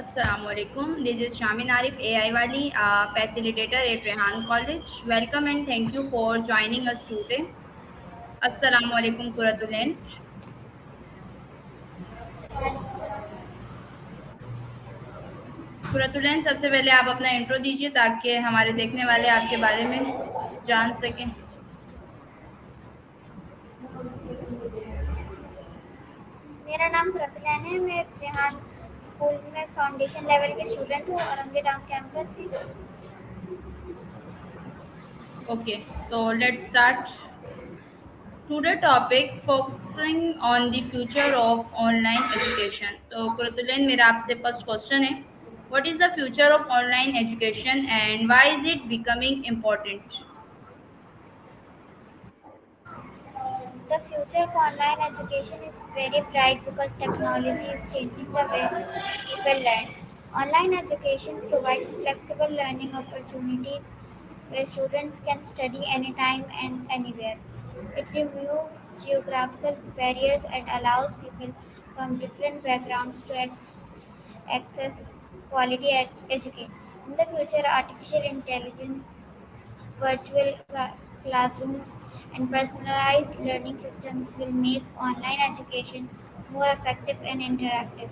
Assalamualaikum. This is Shamin Arif, AI Wali, facilitator at Rehan College. Welcome and thank you for joining us today. Assalamualaikum Kuratulen. Qurratulain सबसे पहले आप अपना intro दीजिए ताकि हमारे देखने वाले आपके बारे में जान सकें। मेरा नाम प्रतिलैन है। मैं रेहान स्कूल में फाउंडेशन लेवल के स्टूडेंट हूँ औरंगे डाउन कैंपस से। Okay, so let's start. Today topic focusing on the future of online education. तो कुरतुलैन मेरा आपसे फर्स्ट क्वेश्चन है, what is the future of online education and why is it becoming important? The future of online education is very bright because technology is changing the way people learn. Online education provides flexible learning opportunities where students can study anytime and anywhere. It removes geographical barriers and allows people from different backgrounds to access quality education. In the future, artificial intelligence, virtual classrooms, and personalized learning systems will make online education more effective and interactive.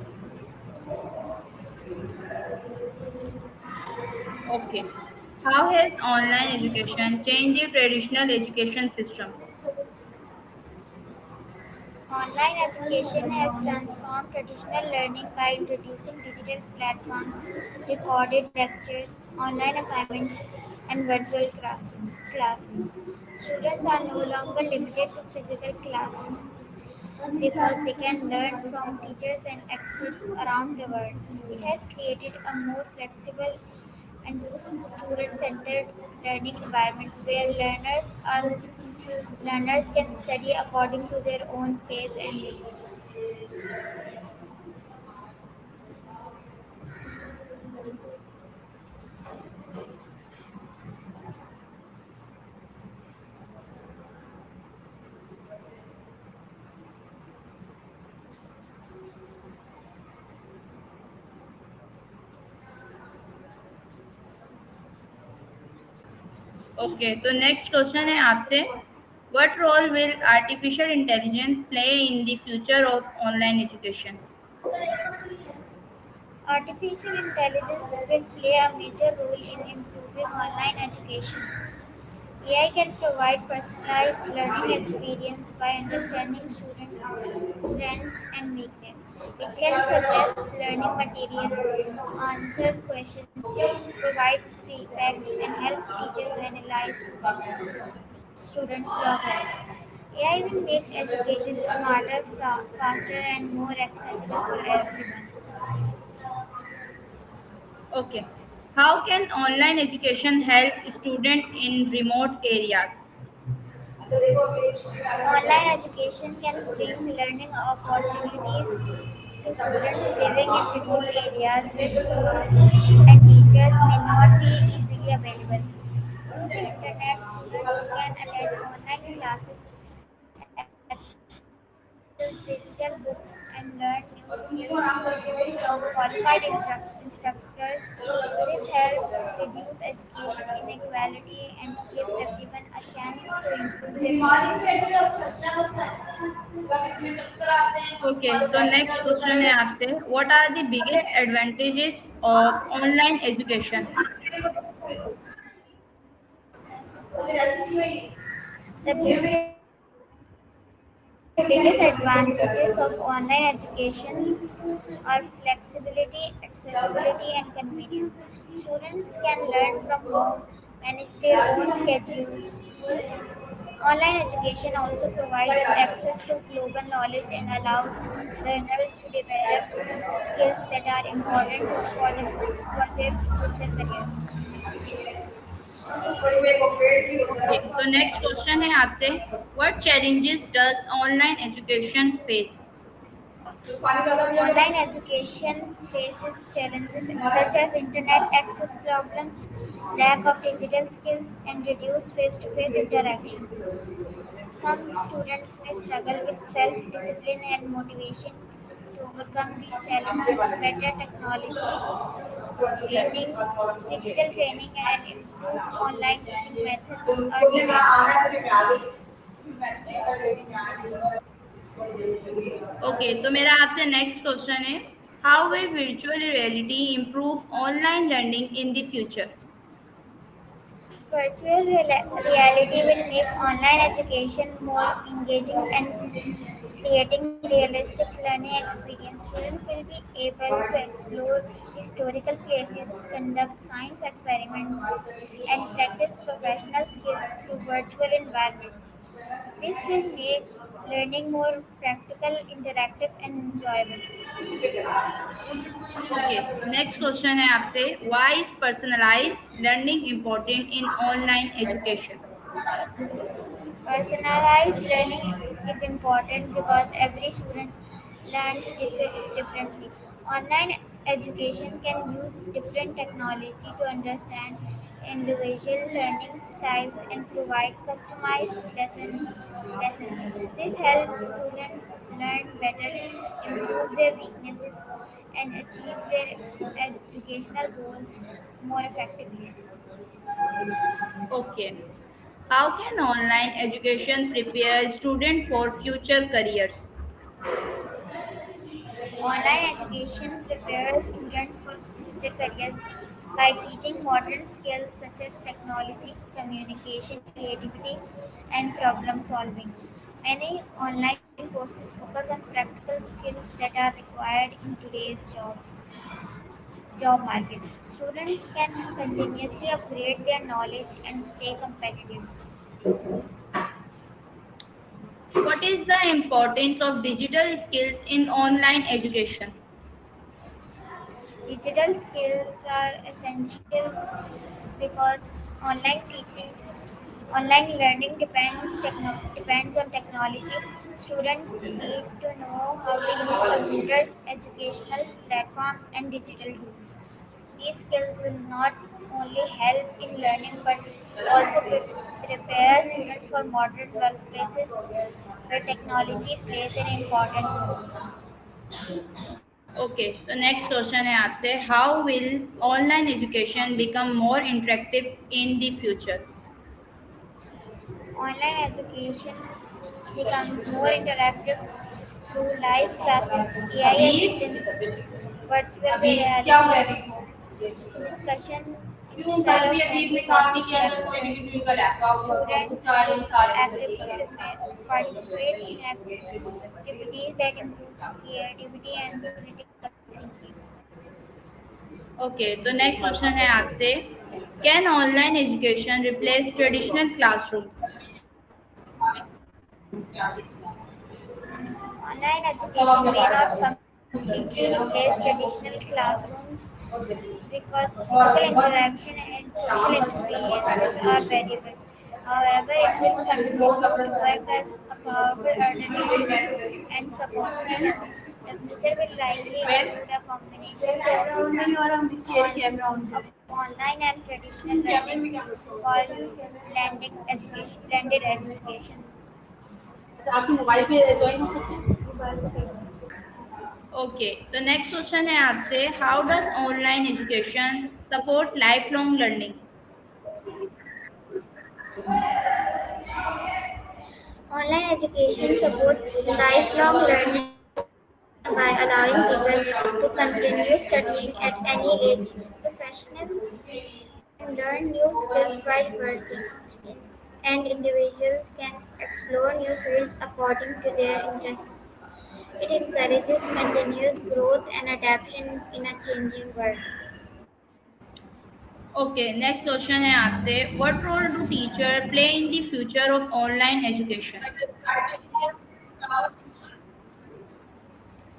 Okay. How has online education changed the traditional education system? Online education has transformed traditional learning by introducing digital platforms, recorded lectures, online assignments, and virtual classrooms. Students are no longer limited to physical classrooms because they can learn from teachers and experts around the world. It has created a more flexible and student-centered learning environment where learners can study according to their own pace and needs. Okay, तो next question है आपसे, what role will artificial intelligence play in the future of online education? Artificial intelligence will play a major role in improving online education. AI can provide personalized learning experience by understanding students' strengths and weakness. It can suggest learning materials, answers questions, provides feedbacks, and help teachers analyze students' progress. AI will make education smarter, faster, and more accessible for everyone. Okay, how can online education help student in remote areas? Online education can bring learning opportunities to students living in remote areas where schools and teachers may not be easily available. Through the internet, students can attend online classes, access digital books, and learn new skills from qualified instructors. This helps reduce education inequality and gives everyone a chance to improve their future. Okay, तो next question है आपसे, what are the biggest advantages of online education? The biggest advantages of online education are flexibility, accessibility, and convenience. Students can learn from home, manage their own schedules. Online education also provides access to global knowledge and allows learners to develop skills that are important for their future career. Okay, तो next question है आपसे, what challenges does online education face? Online education faces challenges such as internet access problems, lack of digital skills, and reduced face to face interaction. Some students may struggle with self discipline and motivation to overcome these challenges, better technology training, digital training, and improved online teaching methods are needed. Okay, तो मेरा आपसे next question है, how will virtual reality improve online learning in the future? Reality will make online education more engaging and creating realistic learning experience. Students will be able to explore historical places, conduct science experiments, and practice professional skills through virtual environments. This will make learning more practical, interactive, and enjoyable. Okay, next question है आपसे, why is personalised learning important in online education? Personalized learning is important because every student learns differently. Online education can use different technology to understand individual learning styles and provide customized lessons. This helps students learn better, improve their weaknesses, and achieve their educational goals more effectively. Okay, how can online education prepare student for future careers? Online education prepares students for future careers by teaching modern skills such as technology, communication, creativity, and problem solving. Many online courses focus on practical skills that are required in today's job market. Students can continuously upgrade their knowledge and stay competitive. What is the importance of digital skills in online education? Digital skills are essentials because online teaching online learning depends on technology. Students need to know how to use computers, educational platforms, and digital tools. These skills will not only help in learning but also prepare students for modern workplaces where technology plays an important role. Okay, तो next question है आपसे, how will online education become more interactive in the future? Online education becomes more interactive through live classes, AI assistants, virtual reality, discussion instead of only watching lectures. Students will actively participate in activities that improve creativity and critical thinking. Okay, तो next question है आपसे, can online education replace traditional classrooms? Online education may not completely replace traditional classrooms because physical interaction and social experiences are valuable. However, it will continue to work as a powerful alternative and support system. The future will likely include a combination of online and traditional learning called blended education. आपकी mobile पे join हो सकते हैं। Okay, तो next question है आपसे, how does online education support life long learning? Online education supports lifelong learning by allowing people to continue studying at any age. Professionals can learn new skills while working, and individuals can explore new fields according to their interests. It encourages continuous growth and adaptation in a changing world. Okay, next question है आपसे, what role do teacher play in the future of online education?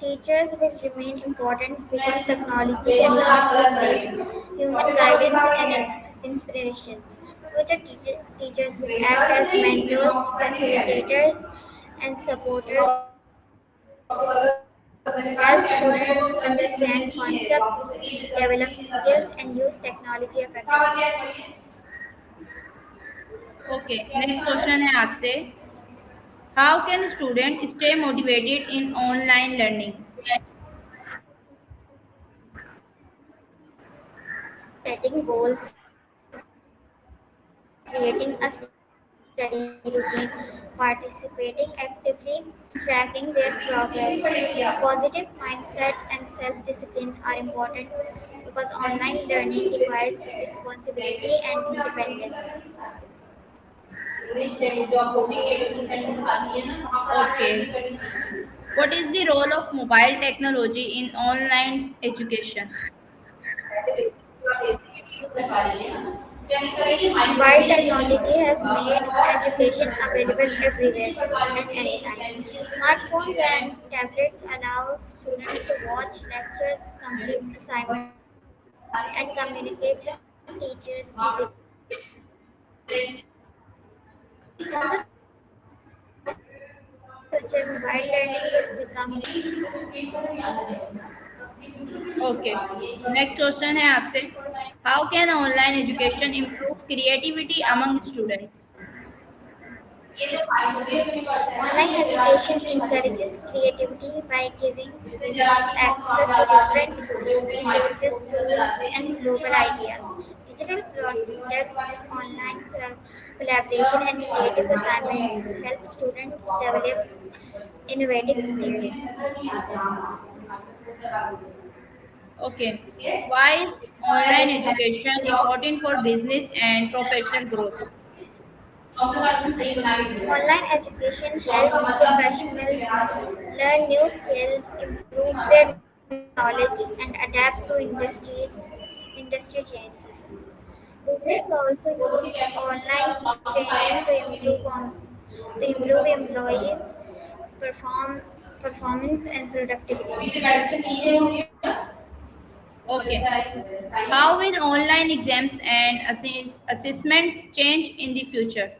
Teachers will remain important because technology cannot replace human guidance and inspiration. Future teachers will act as mentors, facilitators, and supporters who help students understand concepts, develop skills, and use technology effectively. Okay, next question है आपसे, how can student stay motivated in online learning? setting goals, creating a study routine, participating actively, and tracking their progress. Positive mindset and self-discipline are important because online learning requires responsibility and independence. Okay. What is the role of mobile technology in online education? While technology has made education available everywhere at any time, smartphones and tablets allow students to watch lectures, complete assignments, and communicate with teachers easily. In the future, mobile learning will become Okay. Next question है आपसे. How can online education improve creativity among students? Online education encourages creativity by giving students access to different resources, tools, and global ideas. Digital projects, online collaboration, and creative assignments help students develop innovative thinking. Okay. Why is online education important for business and professional growth? Online education helps professionals learn new skills, improve their knowledge, and adapt to industry changes. Business also use online training to improve employees' perform, performance and productivity. Okay. How will online exams and assessments change in the future?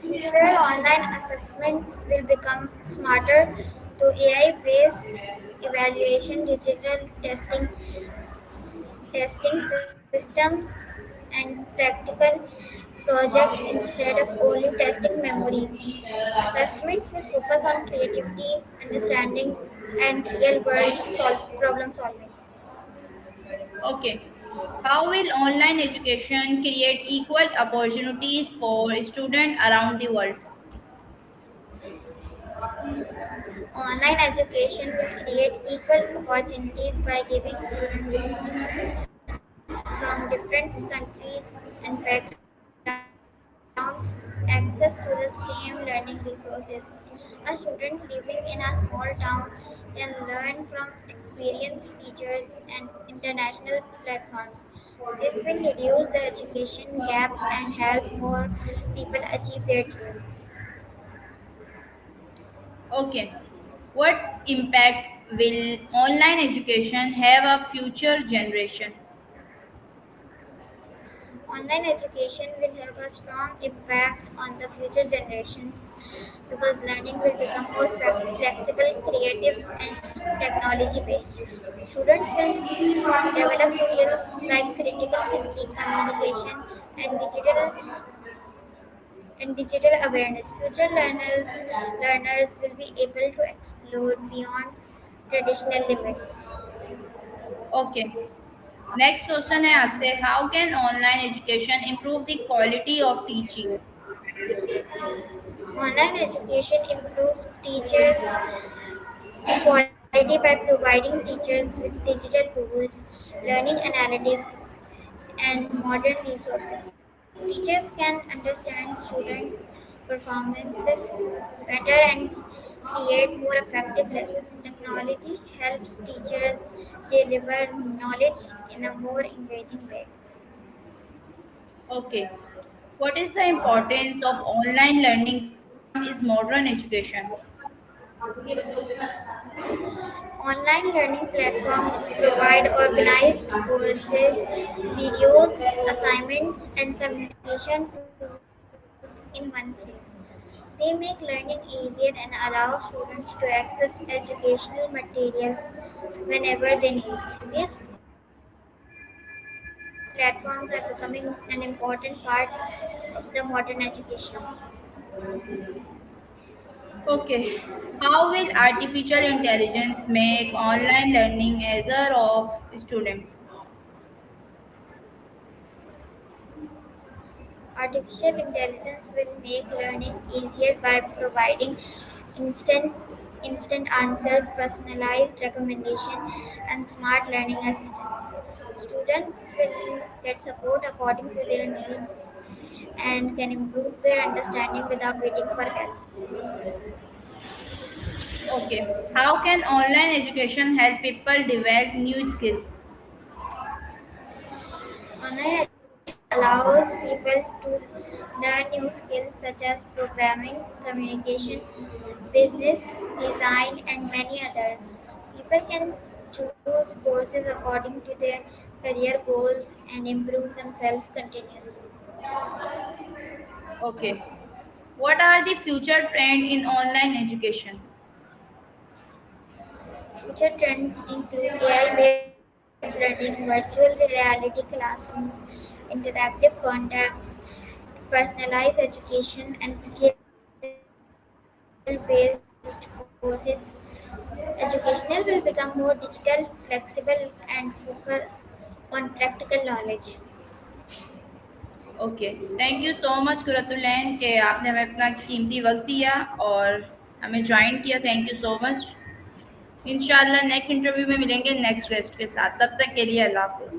Future online assessments will become smarter through AI-based evaluation, digital testing systems, and practical projects instead of only testing memory. Assessments will focus on creativity, understanding, and real-world problem solving. Okay. How will online education create equal opportunities for students around the world? Online education will create equal opportunities by giving students from different countries and backgrounds access to the same learning resources. A student living in a small town can learn from experienced teachers and international platforms. This will reduce the education gap and help more people achieve their dreams. Okay. What impact will online education have a future generation? Online education will have a strong impact on the future generations because learning will become more flexible, creative, and technology based. Students will develop skills like critical thinking, communication, and digital awareness. Future learners will be able to explore beyond traditional limits. Okay. Next question है आपसे. How can online education improve the quality of teaching? Online education improves teachers' quality by providing teachers with digital tools, learning analytics, and modern resources. Teachers can understand student performances better and create more effective lessons. Technology helps teachers deliver knowledge in a more engaging way. Okay. What is the importance of online learning in today's modern education? Online learning platforms provide organized courses, videos, assignments, and communication tools in one place. They make learning easier and allow students to access educational materials whenever they need. These platforms are becoming an important part of the modern education. Okay. How will artificial intelligence make online learning easier of student? Artificial intelligence will make learning easier by providing instant instant answers, personalized recommendation, and smart learning assistance. Students will get support according to their needs and can improve their understanding without waiting for help. Okay. How can online education help people develop new skills? Online education allows people to learn new skills such as programming, communication, business, design, and many others. People can choose courses according to their career goals and improve themselves continuously. Okay. What are the future trend in online education? Future trends include AI-based learning, virtual reality classrooms, interactive content, personalized education, and skill-based courses. Educational will become more digital, flexible, and focus on practical knowledge. Okay, thank you so much Qurratulain कि आपने हमें अपना कीमती वक्त दिया और हमें join किया। Thank you so much. इंशाल्लाह नेक्स्ट इंटरव्यू में मिलेंगे नेक्स्ट गेस्ट के साथ। तब तक के लिए अल्लाह हाफिज़।